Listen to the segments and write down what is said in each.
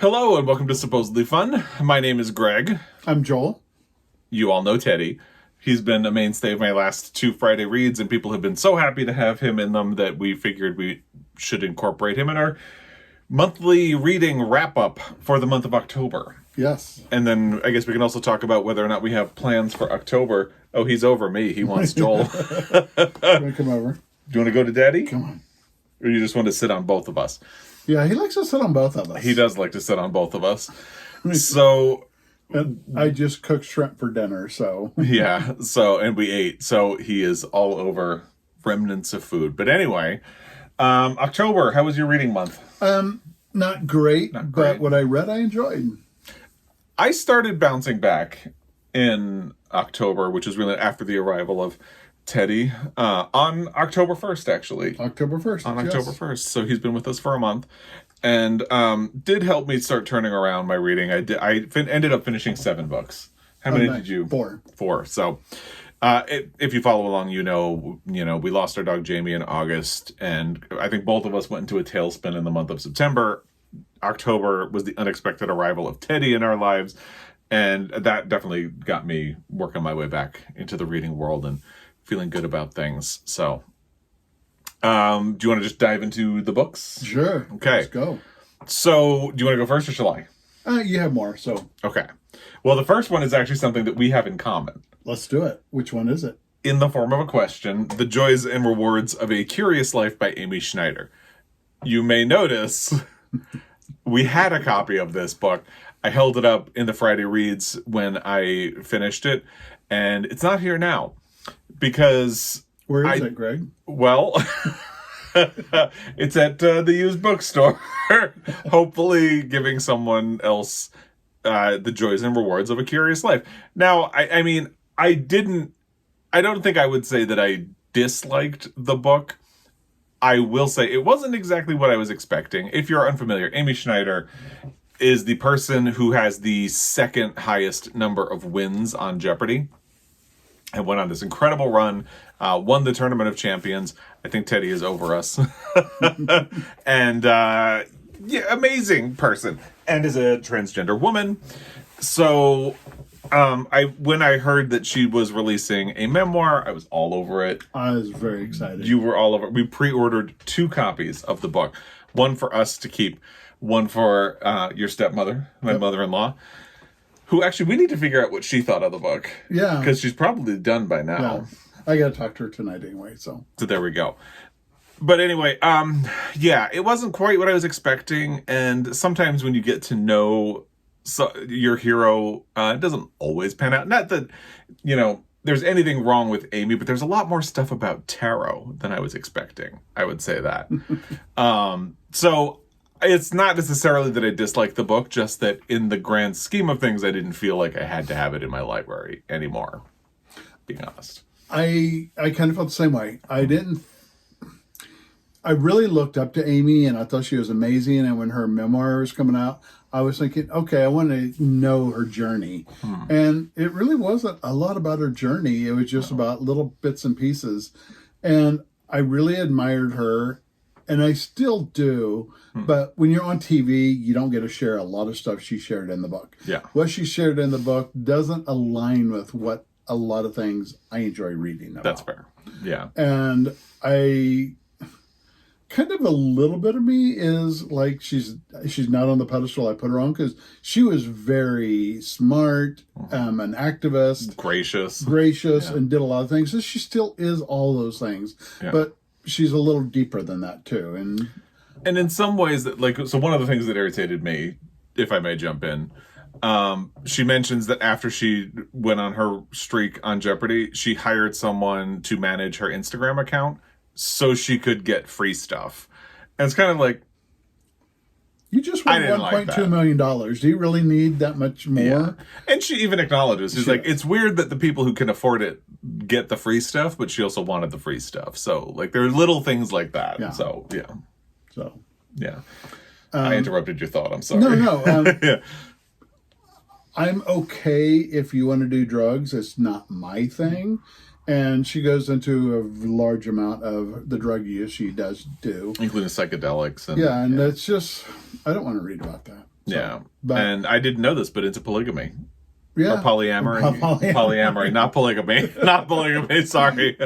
Hello and welcome to Supposedly Fun. My name is Greg. I'm Joel. You all know Teddy. He's been a mainstay of my last two Friday reads, and people have been so happy to have him in them that we figured we should incorporate him in our monthly reading wrap-up for the month of October. Yes. And then I guess we can also talk about whether or not we have plans for October. Oh, he's over me. He wants Joel. Come over. Do you want to go to Daddy? Come on. Or you just want to sit on both of us? Yeah, he likes to sit on both of us. He does like to sit on both of us. So... And I just cooked shrimp for dinner, so... Yeah, and we ate. So he is all over remnants of food. But anyway, October, how was your reading month? Not great, but what I read, I enjoyed. I started bouncing back in October, which is really after the arrival of Teddy, on October 1st, actually. October 1st, On October 1st. So he's been with us for a month. And did help me start turning around my reading. I ended up finishing 7 books. How many did you? 4. 4. So if you follow along, you know, we lost our dog Jamie in August, and I think both of us went into a tailspin in the month of September. October was the unexpected arrival of Teddy in our lives, and that definitely got me working my way back into the reading world and feeling good about things. So do you want to just dive into the books? Sure. Okay. Let's go. So do you want to go first or shall I? You have more, so... Okay. Well, the first one is actually something that we have in common. Let's do it. Which one is it? In the form of a question, The Joys and Rewards of a Curious Life by Amy Schneider. You may notice we had a copy of this book. I held it up in the Friday Reads when I finished it, and it's not here now because... Where is it, Greg? Well, it's at the used bookstore. Hopefully giving someone else the joys and rewards of a curious life. Now, I mean, I don't think I would say that I disliked the book. I will say it wasn't exactly what I was expecting. If you're unfamiliar, Amy Schneider is the person who has the second highest number of wins on Jeopardy! And went on this incredible run, won the Tournament of Champions. I think Teddy is over us. And, yeah, amazing person. And is a transgender woman. So, when I heard that she was releasing a memoir, I was all over it. I was very excited. You were all over it. We pre-ordered 2 copies of the book. One for us to keep, one for your stepmother, my mother-in-law. Who actually, we need to figure out what she thought of the book. Yeah. Because she's probably done by now. Yeah. I got to talk to her tonight anyway, so. So there we go. But anyway, yeah, it wasn't quite what I was expecting. And sometimes when you get to know your hero, it doesn't always pan out. Not that, there's anything wrong with Amy, but there's a lot more stuff about tarot than I was expecting. I would say that. So... It's not necessarily that I dislike the book, just that in the grand scheme of things, I didn't feel like I had to have it in my library anymore, being honest. I kind of felt the same way. I really looked up to Amy, and I thought she was amazing, and when her memoir was coming out, I was thinking, okay, I want to know her journey. And it really wasn't a lot about her journey. It was just about little bits and pieces. And I really admired her. And I still do, but when you're on TV, you don't get to share a lot of stuff she shared in the book. Yeah. What she shared in the book doesn't align with what a lot of things I enjoy reading about. That's fair. Yeah. And I kind of a little bit of me is like she's not on the pedestal I put her on, because she was very smart, an activist. Gracious, yeah. And did a lot of things. So she still is all those things. Yeah. But she's a little deeper than that too, and in some ways, so one of the things that irritated me, if I may jump in, she mentions that after she went on her streak on Jeopardy, she hired someone to manage her Instagram account so she could get free stuff, and it's kind of like, you just won $1.2 million. Do you really need that much more? Yeah. And she even acknowledges, she's like, it's weird that the people who can afford it get the free stuff, but she also wanted the free stuff. So, there are little things like that. Yeah. So, yeah. So, yeah. I interrupted your thought. I'm sorry. No. Yeah. I'm okay if you want to do drugs. It's not my thing. And she goes into a large amount of the drug use she does do. Including psychedelics. And that's just, I don't want to read about that. Yeah. But, And I didn't know this, but into polygamy. yeah. Or polyamory. Polyamory, not polygamy. Not polygamy, sorry.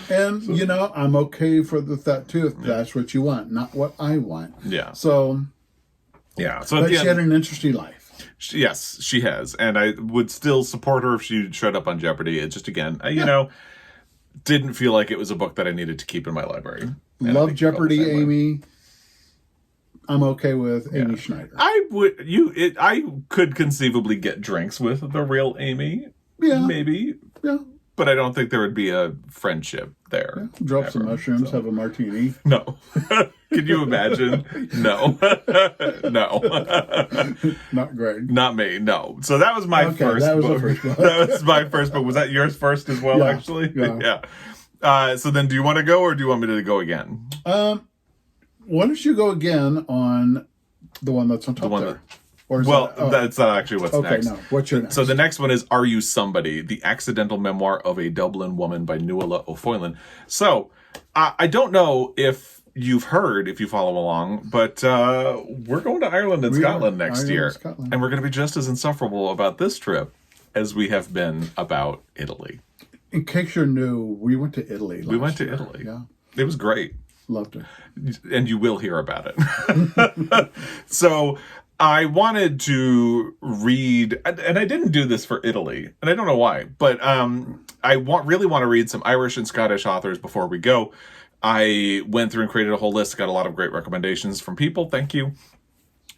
And, you know, I'm okay for that too, if that's what you want, not what I want. Yeah. So, yeah. So but she had an interesting life. Yes, she has. And I would still support her if she showed up on Jeopardy. It just, again, you know, didn't feel like it was a book that I needed to keep in my library. Love Jeopardy, Amy. I'm okay with Amy Schneider. I could conceivably get drinks with the real Amy. Yeah. Maybe. Yeah. But I don't think there would be a friendship there. Yeah. Drop some mushrooms, have a martini. No. Can you imagine? No. No. Not Greg. Not me, no. So that was my first book. The first book. That was my first book. Was that yours first as well, actually? Yeah. So then do you want to go or do you want me to go again? Why don't you go again on the one that's on top there? That's not actually what's next. Okay, no. What's your next? So the next one is Are You Somebody? The Accidental Memoir of a Dublin Woman by Nuala O'Foylan. So I don't know if you've heard, if you follow along, but we're going to Ireland and Scotland next year. And we're going to be just as insufferable about this trip as we have been about Italy. In case you're new, we went to Italy last year. Italy. Yeah. It was great. Loved it. And you will hear about it. So I wanted to read, and I didn't do this for Italy, and I don't know why, but I really want to read some Irish and Scottish authors before we go. I went through and created a whole list, got a lot of great recommendations from people. Thank you.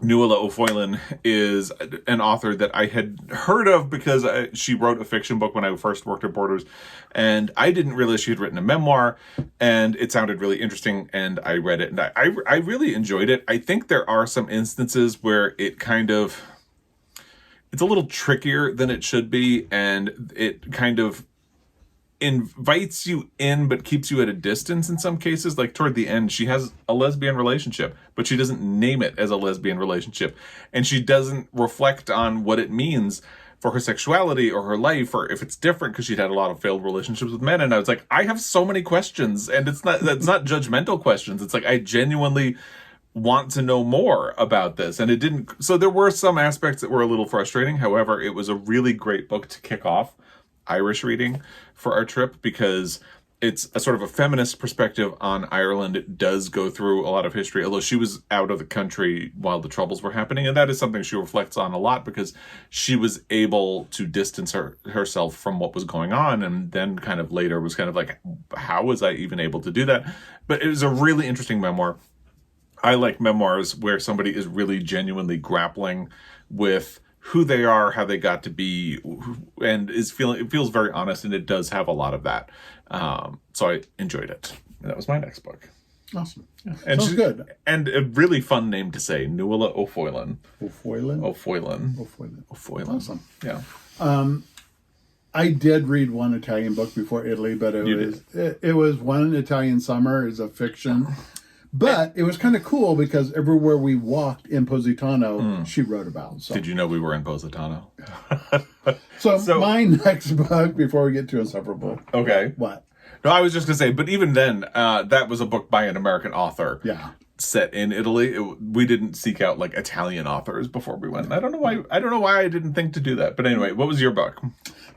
Nuala O'Foylan is an author that I had heard of because she wrote a fiction book when I first worked at Borders, and I didn't realize she had written a memoir, and it sounded really interesting, and I read it, and I really enjoyed it. I think there are some instances where it's a little trickier than it should be, and it kind of invites you in but keeps you at a distance in some cases. Like toward the end, she has a lesbian relationship, but she doesn't name it as a lesbian relationship, and she doesn't reflect on what it means for her sexuality or her life, or if it's different, because she'd had a lot of failed relationships with men. And I was like, I have so many questions, and that's not judgmental questions. It's like I genuinely want to know more about this, and it didn't. So there were some aspects that were a little frustrating. However, it was a really great book to kick off Irish reading for our trip, because it's a sort of a feminist perspective on Ireland. It does go through a lot of history, although she was out of the country while the Troubles were happening, and that is something she reflects on a lot, because she was able to distance herself from what was going on, and then kind of later was kind of like, how was I even able to do that? But it was a really interesting memoir. I like memoirs where somebody is really genuinely grappling with who they are, how they got to be, and it feels very honest, and it does have a lot of that. So I enjoyed it. And that was my next book. Awesome. Yeah. And sounds good. And a really fun name to say, Nuala O'Foylan. O'Foylan. Awesome. Yeah. I did read one Italian book before Italy, but it was One Italian Summer is a fiction. But it was kind of cool because everywhere we walked in Positano, she wrote about. So. Did you know we were in Positano? so my next book, before we get to Insufferable. Okay. What? No, I was just going to say, but even then, that was a book by an American author. Yeah. Set in Italy. We didn't seek out like Italian authors before we went. I don't know why I didn't think to do that. But anyway, what was your book?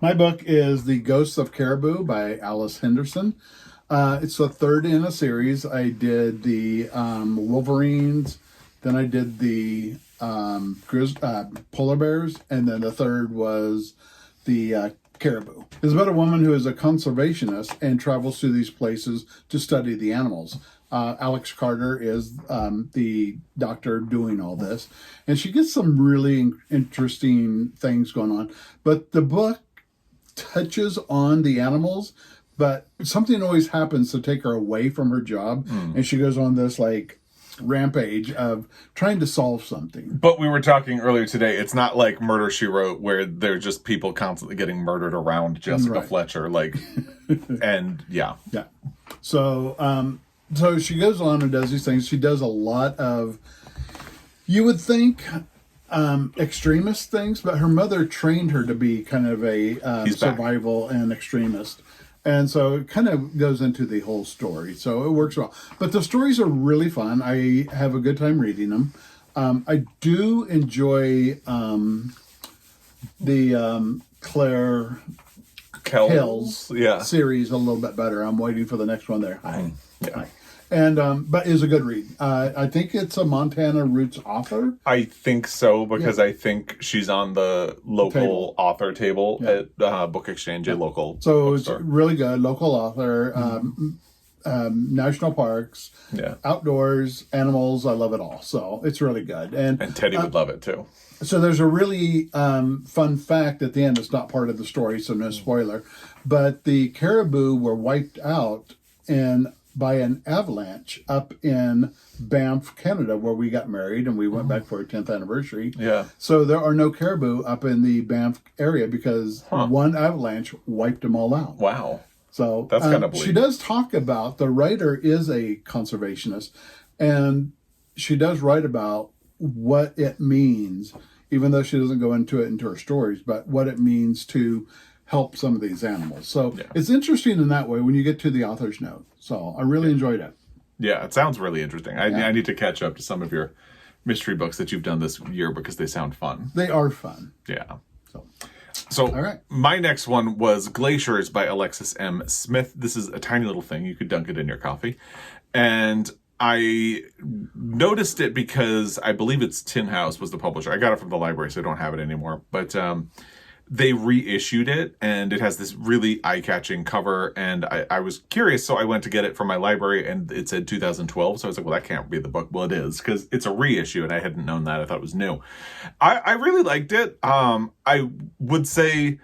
My book is The Ghosts of Caribou by Alice Henderson. It's the third in a series. I did the Wolverines, then I did the polar bears, and then the third was the Caribou. It's about a woman who is a conservationist and travels to these places to study the animals. Alex Carter is the doctor doing all this, and she gets some really interesting things going on. But the book touches on the animals, but something always happens to take her away from her job, and she goes on this like rampage of trying to solve something. But we were talking earlier today, it's not like Murder, She Wrote, where they're just people constantly getting murdered around Jessica Fletcher, like, and yeah. So, so she goes on and does these things. She does a lot of, you would think, extremist things, but her mother trained her to be kind of a survival and extremist. And so it kind of goes into the whole story. So it works well. But the stories are really fun. I have a good time reading them. I do enjoy the Claire Kells series a little bit better. I'm waiting for the next one there. Hi. And but is a good read. I think it's a Montana Roots author. I think so, because I think she's on the local author table at Book Exchange, a local bookstore. It's really good. Local author, national parks, outdoors, animals. I love it all. So it's really good. And Teddy would love it too. So there's a really fun fact at the end. It's not part of the story, so no spoiler. But the Caribou were wiped out by an avalanche up in Banff, Canada, where we got married and we went back for our 10th anniversary. Yeah. So there are no caribou up in the Banff area because one avalanche wiped them all out. Wow. So that's kind of bleak. She does talk about, the writer is a conservationist, and she does write about what it means, even though she doesn't go into it into her stories, but what it means to help some of these animals. So it's interesting in that way when you get to the author's note. So I really enjoyed it. Yeah, it sounds really interesting. I need to catch up to some of your mystery books that you've done this year because they sound fun. They are fun. Yeah. So all right. My next one was Glaciers by Alexis M. Smith. This is a tiny little thing. You could dunk it in your coffee. And I noticed it because I believe it's Tin House was the publisher. I got it from the library, so I don't have it anymore. But they reissued it, and it has this really eye-catching cover, and I was curious, so I went to get it from my library, and it said 2012, so I was like, well, that can't be the book. Well, it is, because it's a reissue, and I hadn't known that. I thought it was new. I really liked it. I would say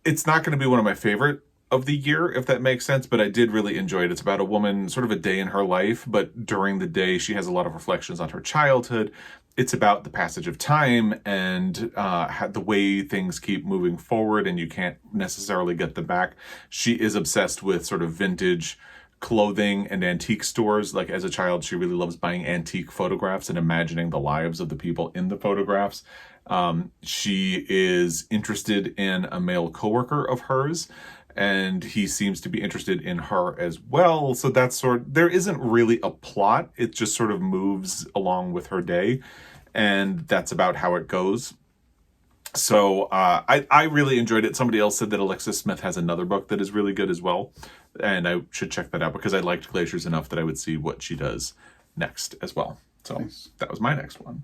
it's not going to be one of my favorite of the year, if that makes sense, but I did really enjoy it. It's about a woman, sort of a day in her life, but during the day, she has a lot of reflections on her childhood. It's about the passage of time and the way things keep moving forward, and you can't necessarily get them back. She is obsessed with sort of vintage clothing and antique stores. Like, as a child, she really loves buying antique photographs and imagining the lives of the people in the photographs. She is interested in a male coworker of hers, and he seems to be interested in her as well. So that's there isn't really a plot. It just sort of moves along with her day, and that's about how it goes. So I really enjoyed it. Somebody else said that Alexis Smith has another book that is really good as well, and I should check that out because I liked Glaciers enough that I would see what she does next as well. So That was my next one.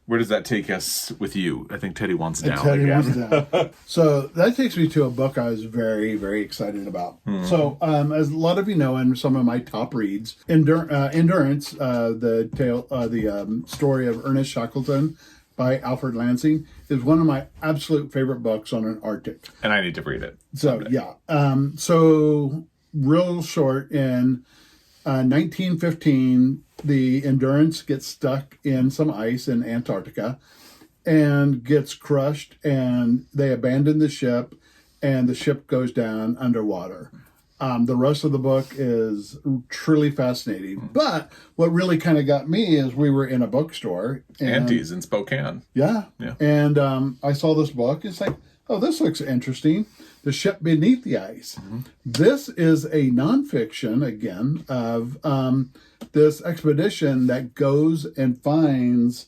Where does that take us with you? I think Teddy wants down again. So that takes me to a book I was very, very excited about. So as a lot of you know, in some of my top reads, Endurance, the story of Ernest Shackleton by Alfred Lansing, is one of my absolute favorite books on an Arctic. And I need to read it. So, so real short, in 1915, the Endurance gets stuck in some ice in Antarctica and gets crushed, and they abandon the ship, and the ship goes down underwater. The rest of the book is truly fascinating. But what really kind of got me is we were in a bookstore. Auntie's in Spokane. Yeah. And I saw this book. It's like, oh, this looks interesting. The Ship Beneath the Ice. This is a nonfiction, again, of this expedition that goes and finds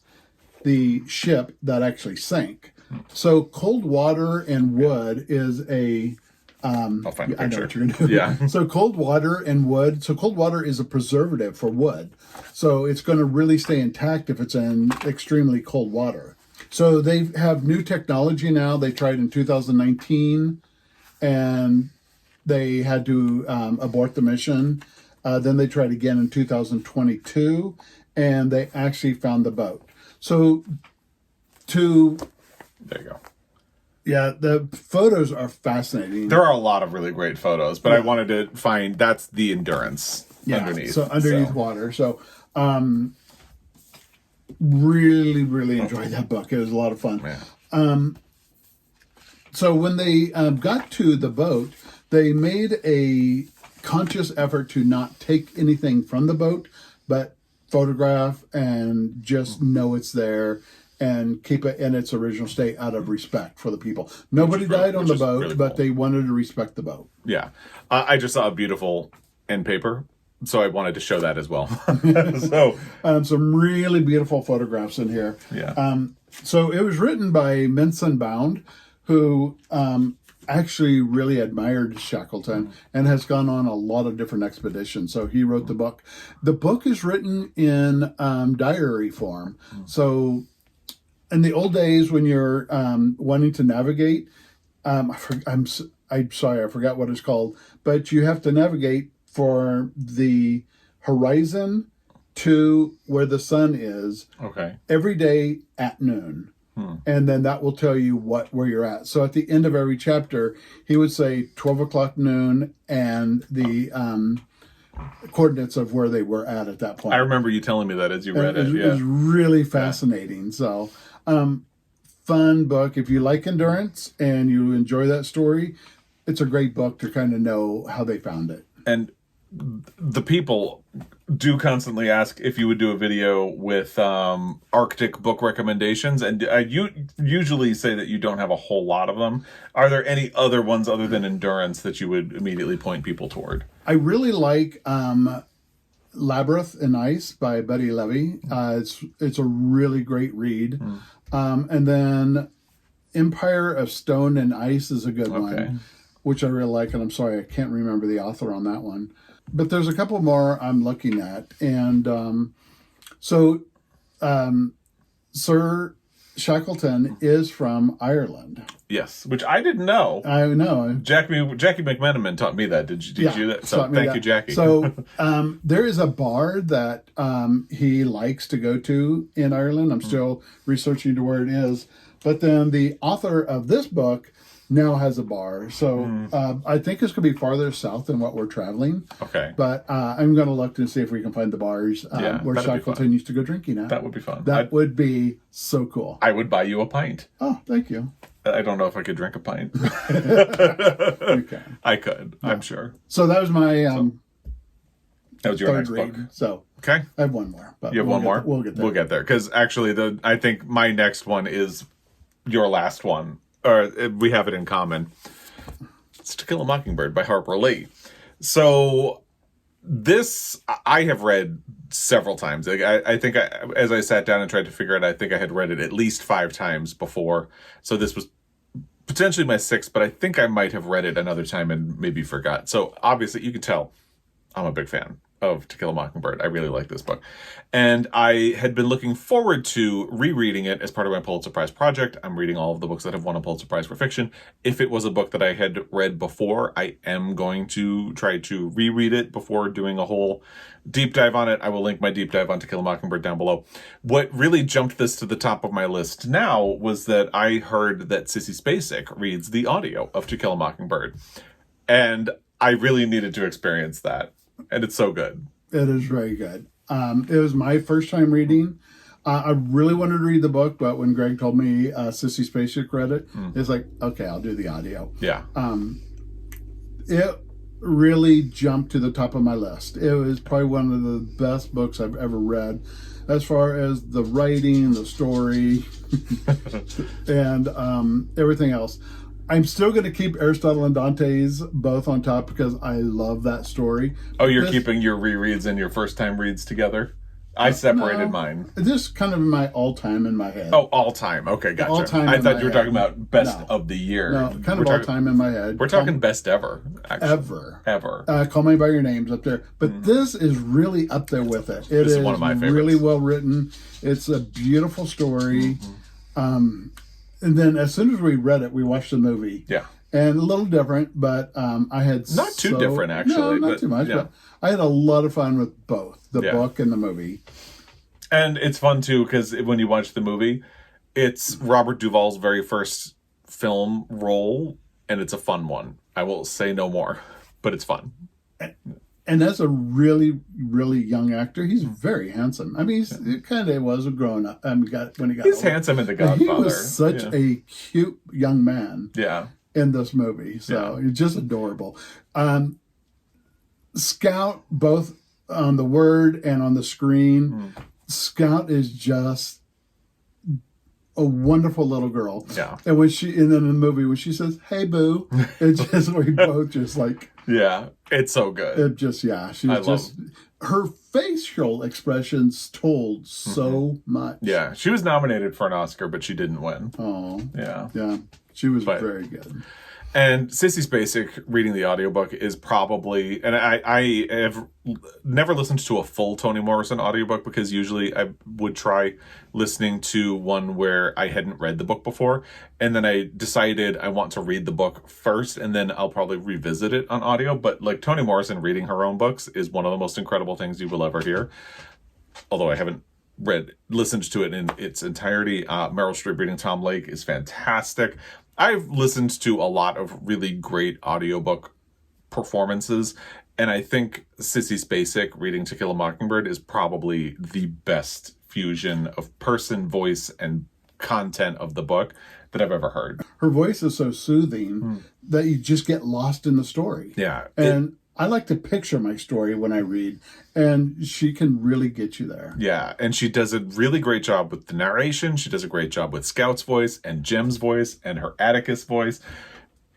the ship that actually sank. So Cold Water and Wood is a... I'll find a picture. I know what you're going to do. Yeah. So Cold Water and Wood. So Cold Water is a preservative for wood. So it's going to really stay intact if it's in extremely cold water. So they have new technology now. They tried in 2019, and they had to abort the mission. Then they tried again in 2022, and they actually found the boat. So there you go. Yeah, the photos are fascinating. There are a lot of really great photos, but I wanted to find, that's the Endurance underneath. So underneath water. So really, really enjoyed that book. It was a lot of fun. Yeah. So when they got to the boat, they made a conscious effort to not take anything from the boat, but photograph and just know it's there and keep it in its original state out of respect for the people. Nobody died on the boat, but they wanted to respect the boat. Yeah. I just saw a beautiful end paper so I wanted to show that as well. So some really beautiful photographs in here. yeah. So it was written by Mensun, who actually really admired Shackleton and has gone on a lot of different expeditions. So he wrote the book. The book is written in diary form. So in the old days, when you're wanting to navigate, I'm sorry, I forgot what it's called, but you have to navigate for the horizon to where the sun is every day at noon. And then that will tell you where you're at. So at the end of every chapter, he would say 12 o'clock noon and the coordinates of where they were at that point. I remember you telling me that as you read it. It was really fascinating. Yeah. So fun book. If you like endurance and you enjoy that story, it's a great book to kind of know how they found it. And the people do constantly ask if you would do a video with Arctic book recommendations, and you usually say that you don't have a whole lot of them. Are there any other ones other than endurance that you would immediately point people toward? I really like Labyrinth in Ice by Betty Levy. It's a really great read. And then Empire of Stone and Ice is a good one, which I really like. And I'm sorry, I can't remember the author on that one. But there's a couple more I'm looking at. And Sir Shackleton is from Ireland. Yes, which I didn't know. I know. Jackie McMenamin taught me that. Did you that? So thank you, Jackie. So there is a bar that he likes to go to in Ireland. I'm still researching to where it is. But then the author of this book now has a bar. So I think it's going to be farther south than what we're traveling. Okay. But I'm going to look to see if we can find the bars where Shackleton used to go drinking at. That would be fun. That would be so cool. I would buy you a pint. Oh, thank you. I don't know if I could drink a pint. You can. I could, I'm sure. So that was my that was your next book. So okay. I have one more. But you have one more? We'll get there. We'll get there. Because actually, I think my next one is your last one. Or we have it in common. It's To Kill a Mockingbird by Harper Lee. So this I have read several times. I think as I sat down and tried to figure it, I think I had read it at least 5 times before. So this was potentially my 6th, but I think I might have read it another time and maybe forgot. So obviously you can tell I'm a big fan of To Kill a Mockingbird. I really like this book. And I had been looking forward to rereading it as part of my Pulitzer Prize project. I'm reading all of the books that have won a Pulitzer Prize for fiction. If it was a book that I had read before, I am going to try to reread it before doing a whole deep dive on it. I will link my deep dive on To Kill a Mockingbird down below. What really jumped this to the top of my list now was that I heard that Sissy Spacek reads the audio of To Kill a Mockingbird. And I really needed to experience that. And it's so good. It is very good. It was my first time reading. I really wanted to read the book, but when Greg told me Sissy Spacek read it, it's like, okay, I'll do the audio. Yeah. It really jumped to the top of my list. It was probably one of the best books I've ever read as far as the writing, the story, and everything else. I'm still going to keep Aristotle and Dante's both on top because I love that story. Oh, you're keeping your rereads and your first-time reads together? I separated mine. This kind of my all-time in my head. Oh, all-time. Okay, gotcha. All-time I thought you were talking about best of the year. No, kind of all-time in my head. We're talking best ever, actually. Ever. Call Me By Your Name's up there. But this is really up there with it. It is one of my favorites. Really well written. It's a beautiful story. And then as soon as we read it, we watched the movie. Yeah. And a little different, but I had not too different, actually. No, not too much. Yeah. But I had a lot of fun with both the book and the movie. And it's fun, too, because when you watch the movie, it's Robert Duvall's very first film role, and it's a fun one. I will say no more, but it's fun. And as a really, really young actor, he's very handsome. I mean, he kind of was a grown up. When he got he's older. handsome in The Godfather. He was such a cute young man. Yeah. In this movie, so he's just adorable. Scout, both on the word and on the screen, Scout is just a wonderful little girl. Yeah. And then in the movie when she says, "Hey, boo," it's just we both just like. Yeah, it's so good. It just, she was just, her facial expressions told so much. Yeah, she was nominated for an Oscar, but she didn't win. Oh. Yeah. Yeah, she was very good. And Sissy Spacek reading the audiobook is probably, and I have never listened to a full Toni Morrison audiobook because usually I would try listening to one where I hadn't read the book before. And then I decided I want to read the book first and then I'll probably revisit it on audio. But like Toni Morrison reading her own books is one of the most incredible things you will ever hear. Although I haven't listened to it in its entirety. Meryl Streep reading Tom Lake is fantastic. I've listened to a lot of really great audiobook performances, and I think Sissy Spacek reading To Kill a Mockingbird is probably the best fusion of person, voice, and content of the book that I've ever heard. Her voice is so soothing that you just get lost in the story. Yeah. And I like to picture my story when I read, and she can really get you there. Yeah, and she does a really great job with the narration. She does a great job with Scout's voice and Jim's voice and her Atticus voice.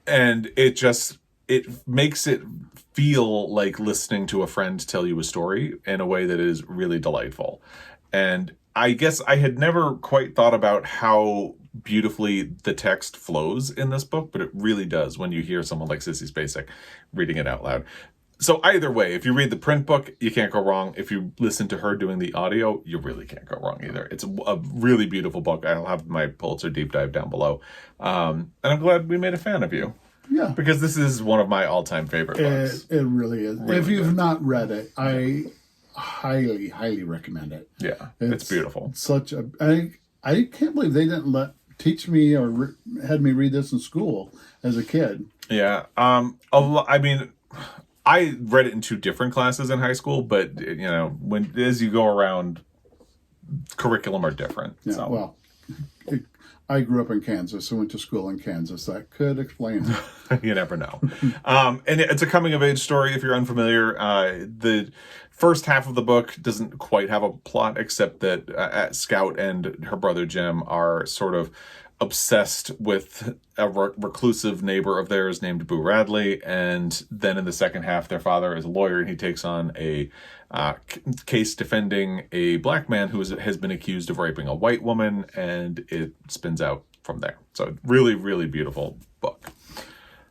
And it makes it feel like listening to a friend tell you a story in a way that is really delightful. And I guess I had never quite thought about how beautifully the text flows in this book, but it really does when you hear someone like Sissy Spacek reading it out loud. So either way, if you read the print book, you can't go wrong. If you listen to her doing the audio, you really can't go wrong either. It's a really beautiful book. I'll have my Pulitzer deep dive down below. And I'm glad we made a fan of you. Yeah. Because this is one of my all-time favorite books. It really is. Really if you've good. Not read it, I highly, highly recommend it. Yeah, it's beautiful. Such a... I can't believe they didn't teach me or had me read this in school as a kid. Yeah. I mean, I read it in 2 different classes in high school, but as you go around, curriculum are different. Yeah. So. Well, I grew up in Kansas. I went to school in Kansas. That could explain it. You never know. And it's a coming of age story. If you're unfamiliar, the first half of the book doesn't quite have a plot, except that Scout and her brother Jim are sort of obsessed with a reclusive neighbor of theirs named Boo Radley. And then in the second half, their father is a lawyer and he takes on a case defending a black man who has been accused of raping a white woman, and it spins out from there. So really, really beautiful book.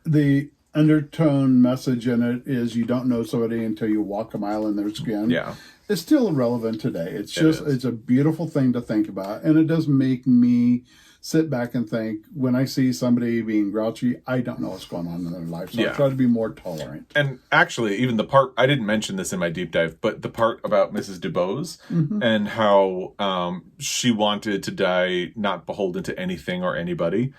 The undertone message in it is you don't know somebody until you walk a mile in their skin. Yeah. It's still relevant today. It's a beautiful thing to think about. And it does make me sit back and think, when I see somebody being grouchy, I don't know what's going on in their life. So I try to be more tolerant. And actually, even the part, I didn't mention this in my deep dive, but the part about Mrs. DuBose and how she wanted to die not beholden to anything or anybody.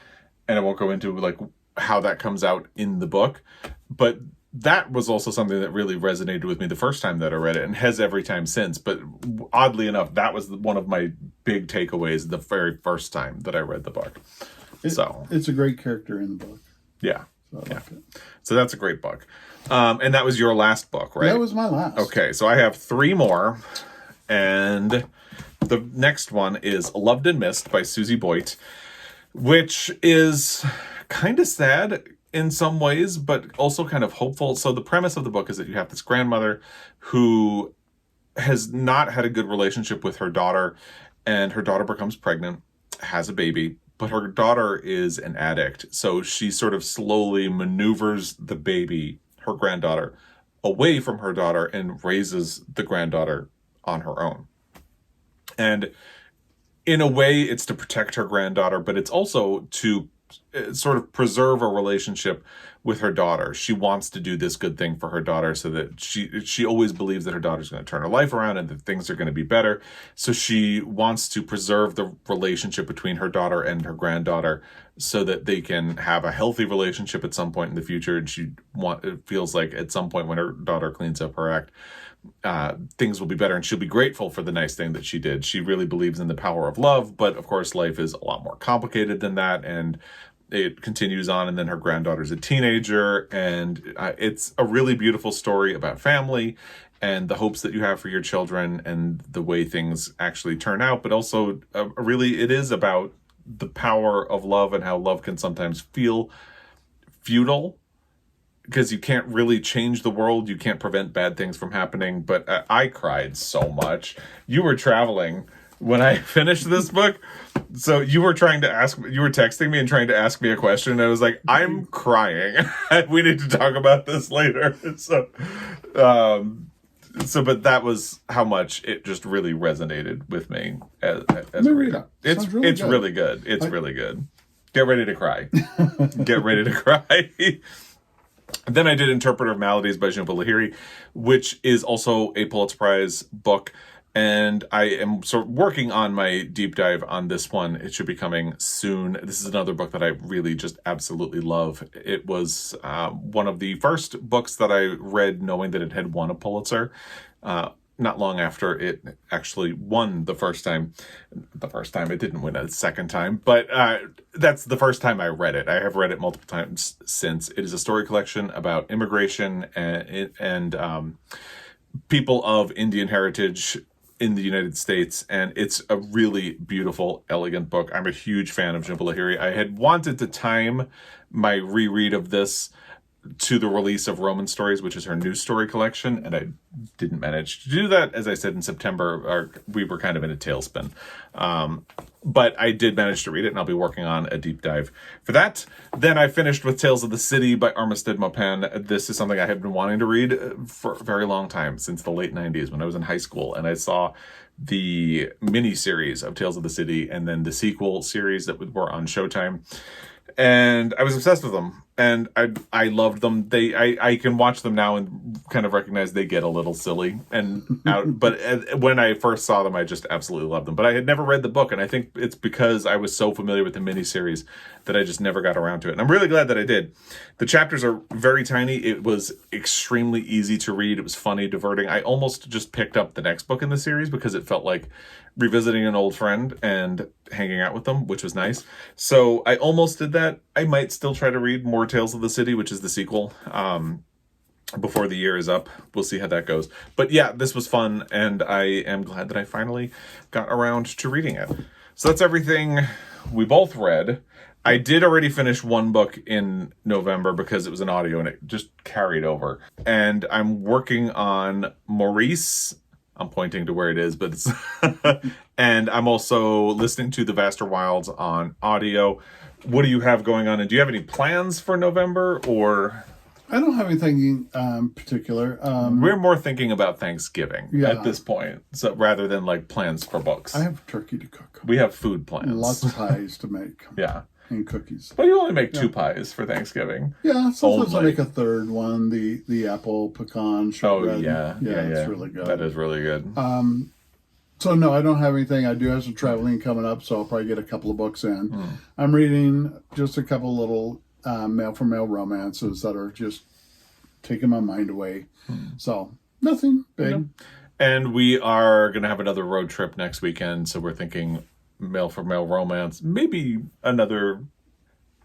And I won't go into like how that comes out in the book. But that was also something that really resonated with me the first time that I read it, and has every time since. But oddly enough, that was one of my big takeaways the very first time that I read the book. It's a great character in the book. Yeah. So I like it. So that's a great book. And that was your last book, right? That was my last. Okay, so I have 3 more. And the next one is Loved and Missed by Susie Boyt, which is kind of sad in some ways, but also kind of hopeful. So the premise of the book is that you have this grandmother who has not had a good relationship with her daughter, and her daughter becomes pregnant, has a baby, but her daughter is an addict. So she sort of slowly maneuvers the baby, her granddaughter, away from her daughter and raises the granddaughter on her own. And in a way, it's to protect her granddaughter, but it's also to sort of preserve a relationship with her daughter. She wants to do this good thing for her daughter so that she always believes that her daughter's going to turn her life around and that things are going to be better. So she wants to preserve the relationship between her daughter and her granddaughter so that they can have a healthy relationship at some point in the future. And it feels like at some point when her daughter cleans up her act, things will be better, and she'll be grateful for the nice thing that she did. She really believes in the power of love, but of course life is a lot more complicated than that, and it continues on. And then her granddaughter's a teenager, and it's a really beautiful story about family and the hopes that you have for your children and the way things actually turn out, but also really it is about the power of love and how love can sometimes feel futile because you can't really change the world. You can't prevent bad things from happening. But I cried so much. You were traveling when I finished this book. So you were texting me and trying to ask me a question. And I was like, I'm crying. We need to talk about this later. But that was how much it just really resonated with me as a reader. It's really good. It's really good. Get ready to cry. Get ready to cry. Then I did Interpreter of Maladies by Jhumpa Lahiri, which is also a Pulitzer Prize book. And I am sort of working on my deep dive on this one. It should be coming soon. This is another book that I really just absolutely love. It was one of the first books that I read knowing that it had won a Pulitzer. Not long after it actually won the first time. The first time, it didn't win a second time. But that's the first time I read it. I have read it multiple times since. It is a story collection about immigration and people of Indian heritage in the United States, and it's a really beautiful, elegant book. I'm a huge fan of Jhumpa Lahiri. I had wanted to time my reread of this to the release of Roman Stories, which is her new story collection, and I didn't manage to do that. As I said, in September, we were kind of in a tailspin. But I did manage to read it, and I'll be working on a deep dive for that. Then I finished with Tales of the City by Armistead Maupin. This is something I have been wanting to read for a very long time, since the late 90s when I was in high school. And I saw the mini-series of Tales of the City and then the sequel series that were on Showtime. And I was obsessed with them, and I loved them. I can watch them now and kind of recognize they get a little silly but when I first saw them, I just absolutely loved them. But I had never read the book, and I think it's because I was so familiar with the miniseries that I just never got around to it. And I'm really glad that I did. The chapters are very tiny. It was extremely easy to read. It was funny, diverting. I almost just picked up the next book in the series because it felt like revisiting an old friend and hanging out with them, which was nice. So I almost did that. I might still try to read more Tales of the City, which is the sequel, before the year is up. We'll see how that goes. But yeah, this was fun, and I am glad that I finally got around to reading it. So that's everything we both read. I did already finish one book in November because it was an audio and it just carried over. And I'm working on Maurice. I'm pointing to where it is, but it's... And I'm also listening to The Vaster Wilds on audio. What do you have going on? And do you have any plans for November, or... I don't have anything particular. We're more thinking about Thanksgiving at this point, so rather than like plans for books. I have turkey to cook. We have food plans. And lots of pies to make. Yeah. And cookies. But you only make 2 pies for Thanksgiving. Yeah, sometimes I make a third one, the apple pecan shortbread. Yeah, it's really good. That is really good. So no, I don't have anything. I do have some traveling coming up, so I'll probably get a couple of books in. I'm reading just a couple little male-for-male romances that are just taking my mind away. So nothing big. And we are going to have another road trip next weekend, so we're thinking male-for-male romance. Maybe another,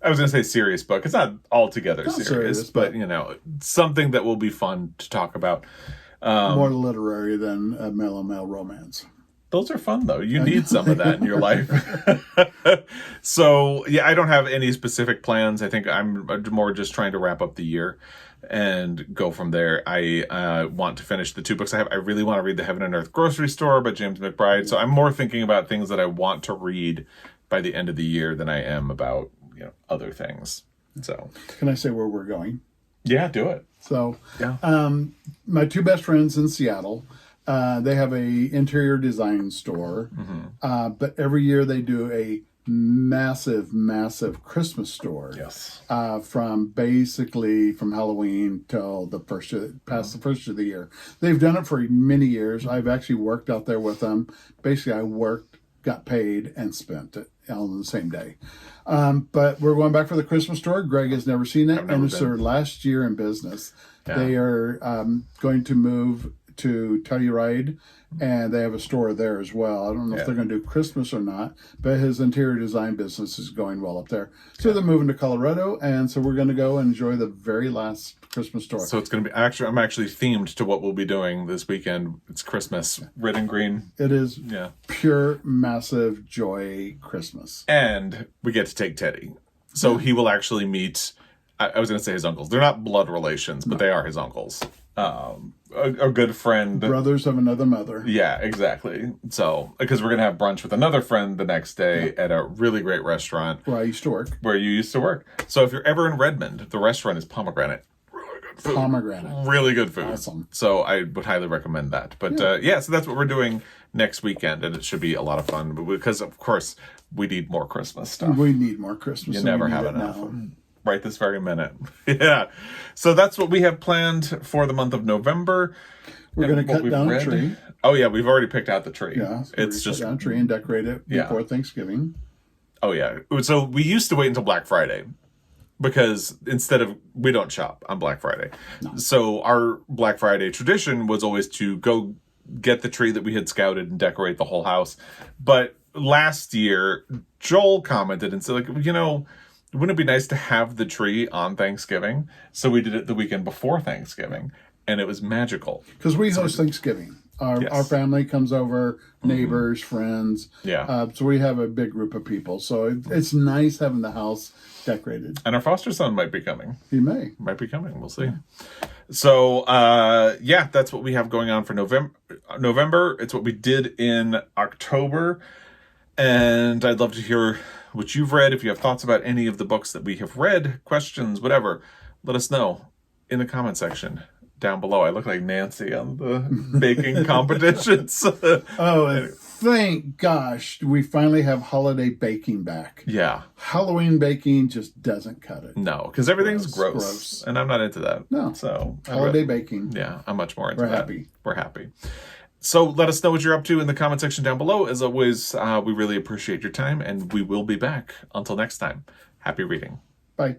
I was going to say serious book. It's not altogether serious, but you know, something that will be fun to talk about. More literary than a male-on-male romance. Those are fun, though. You need some of that in your life. So, yeah, I don't have any specific plans. I think I'm more just trying to wrap up the year and go from there. I want to finish the 2 books I have. I really want to read The Heaven and Earth Grocery Store by James McBride. So I'm more thinking about things that I want to read by the end of the year than I am about, you know, other things. So, can I say where we're going? Yeah, do it. So, my 2 best friends in Seattle, they have a interior design store, but every year they do a massive Christmas store. Yes. From Halloween till past the first of the year. They've done it for many years. I've actually worked out there with them. Basically, I worked, got paid, and spent it on the same day. But we're going back for the Christmas store. Greg has never seen it, and it's their last year in business. Yeah. They are going to move to Telluride, and they have a store there as well. I don't know if they're going to do Christmas or not, but his interior design business is going well up there. So they're moving to Colorado, and so we're going to go and enjoy the very last Christmas store. So it's going to be I'm actually themed to what we'll be doing this weekend. It's Christmas, red and green. It is pure, massive joy Christmas. And we get to take Teddy. So he will actually meet I was going to say his uncles. They're not blood relations, but they are his uncles. A good friend. Brothers of another mother. Yeah, exactly. So, because we're going to have brunch with another friend the next day at a really great restaurant. Where I used to work. Where you used to work. So if you're ever in Redmond, the restaurant is Pomegranate. Really good food. Pomegranate. Really good food. Awesome. So I would highly recommend that. But so that's what we're doing next weekend, and it should be a lot of fun. Because, of course, we need more Christmas stuff. We need more Christmas. You never have enough. Right this very minute. Yeah. So that's what we have planned for the month of November. We're going to cut down a tree. Oh, yeah. We've already picked out the tree. Yeah. So it's just cut down a tree and decorate it before Thanksgiving. Oh, yeah. So we used to wait until Black Friday because we don't shop on Black Friday. No. So our Black Friday tradition was always to go get the tree that we had scouted and decorate the whole house. But last year, Joel commented and said, like, wouldn't it be nice to have the tree on Thanksgiving? So we did it the weekend before Thanksgiving, and it was magical. Because we host Thanksgiving. Our family comes over, neighbors, friends. Yeah. So we have a big group of people. So it's nice having the house decorated. And our foster son might be coming. He may. Might be coming. We'll see. Yeah. So, that's what we have going on for November. It's what we did in October. And I'd love to hear what you've read. If you have thoughts about any of the books that we have read, questions, whatever, let us know in the comment section down below. I look like Nancy on the baking competitions. And thank gosh, we finally have holiday baking back. Yeah. Halloween baking just doesn't cut it. No, because everything's gross. And I'm not into that. No. So holiday baking. Yeah, I'm much more into that. Happy. We're happy. So let us know what you're up to in the comment section down below. As always, we really appreciate your time, and we will be back. Until next time, happy reading. Bye.